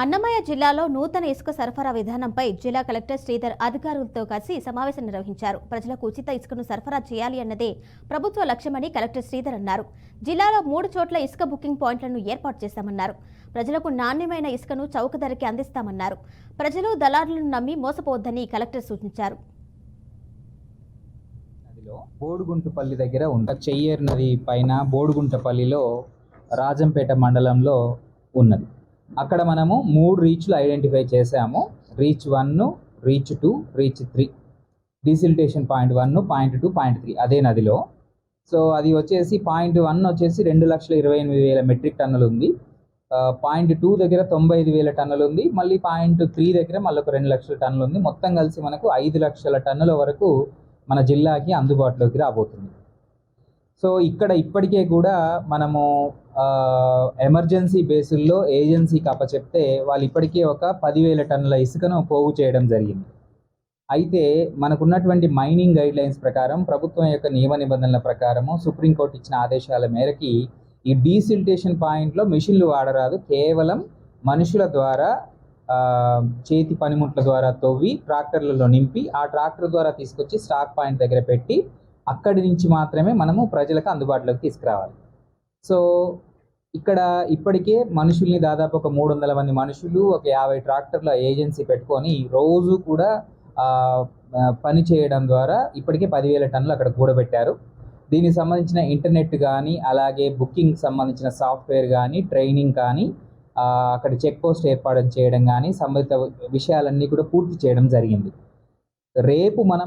అన్నమయ్య జిల్లాలో నూతన ఇసుక సరఫరా విధానంపై జిల్లా కలెక్టర్ శ్రీధర్ అధికారులతో కలిసి సమావేశం నిర్వహించారు. ప్రజలకు ఉచిత ఇసుకను సరఫరా చేయాలి అన్నదే ప్రభుత్వ లక్ష్యమని కలెక్టర్ శ్రీధర్ అన్నారు. జిల్లాలో 3 చోట్ల ఇసుక బుకింగ్ పాయింట్లను ఏర్పాటు చేశామన్నారు. ప్రజలకు నాణ్యమైన ఇసుకను చౌక ధరకి అందిస్తామన్నారు. ప్రజలు దళారులను నమ్మి మోసపోవద్దని కలెక్టర్ సూచించారు. బోడుగుంటపల్లి దగ్గర ఉన్న చెయ్యేరు నది పైన బోడుగుంటపల్లిలో రాజంపేట మండలంలో ఉన్నది. అక్కడ మనము 3 రీచ్లు ఐడెంటిఫై చేసాము. Reach 1, reach 2, reach 3. Desiltation point 1, point 2, point 3 అదే నదిలో. సో అది వచ్చేసి పాయింట్ 1 వచ్చేసి 2,28,000 మెట్రిక్ టన్నులు ఉంది. పాయింట్ 2 దగ్గర 95,000 టన్నులు ఉంది. మళ్ళీ పాయింట్ 3 దగ్గర మళ్ళీ ఒక 2,00,000 టన్నులు ఉంది. మొత్తం కలిసి మనకు 5,00,000 టన్నుల వరకు మన జిల్లాకి అందుబాటులోకి రాబోతుంది. సో ఇక్కడ ఇప్పటికే కూడా మనము ఎమర్జెన్సీ బేసుల్లో ఏజెన్సీకి అప్పచెప్తే వాళ్ళు ఇప్పటికే ఒక 10,000 టన్నుల ఇసుకను పోగు చేయడం జరిగింది. అయితే మనకున్నటువంటి మైనింగ్ గైడ్లైన్స్ ప్రకారం, ప్రభుత్వం యొక్క నియమ నిబంధనల ప్రకారము, సుప్రీంకోర్టు ఇచ్చిన ఆదేశాల మేరకి ఈ డీసిల్టేషన్ పాయింట్లో మిషన్లు వాడరాదు. కేవలం మనుషుల ద్వారా చేతి పనిముట్ల ద్వారా తవ్వి ట్రాక్టర్లలో నింపి ఆ ట్రాక్టర్ ద్వారా తీసుకొచ్చి స్టాక్ పాయింట్ దగ్గర పెట్టి అక్కడి నుంచి మాత్రమే మనము ప్రజలకు అందుబాటులోకి తీసుకురావాలి. సో ఇక్కడ ఇప్పటికే మనుషుల్ని దాదాపు ఒక 300 మంది మనుషులు, ఒక 50 ట్రాక్టర్ల ఏజెన్సీ పెట్టుకొని రోజు కూడా పని చేయడం ద్వారా ఇప్పటికే 10,000 టన్నులు అక్కడ కూడబెట్టారు. దీనికి సంబంధించిన ఇంటర్నెట్ కానీ, అలాగే బుకింగ్ సంబంధించిన సాఫ్ట్వేర్ కానీ, ట్రైనింగ్ కానీ, అక్కడ చెక్ పోస్ట్ ఏర్పాటు చేయడం కానీ, సంబంధిత విషయాలన్నీ కూడా పూర్తి చేయడం జరిగింది. రేపు మనం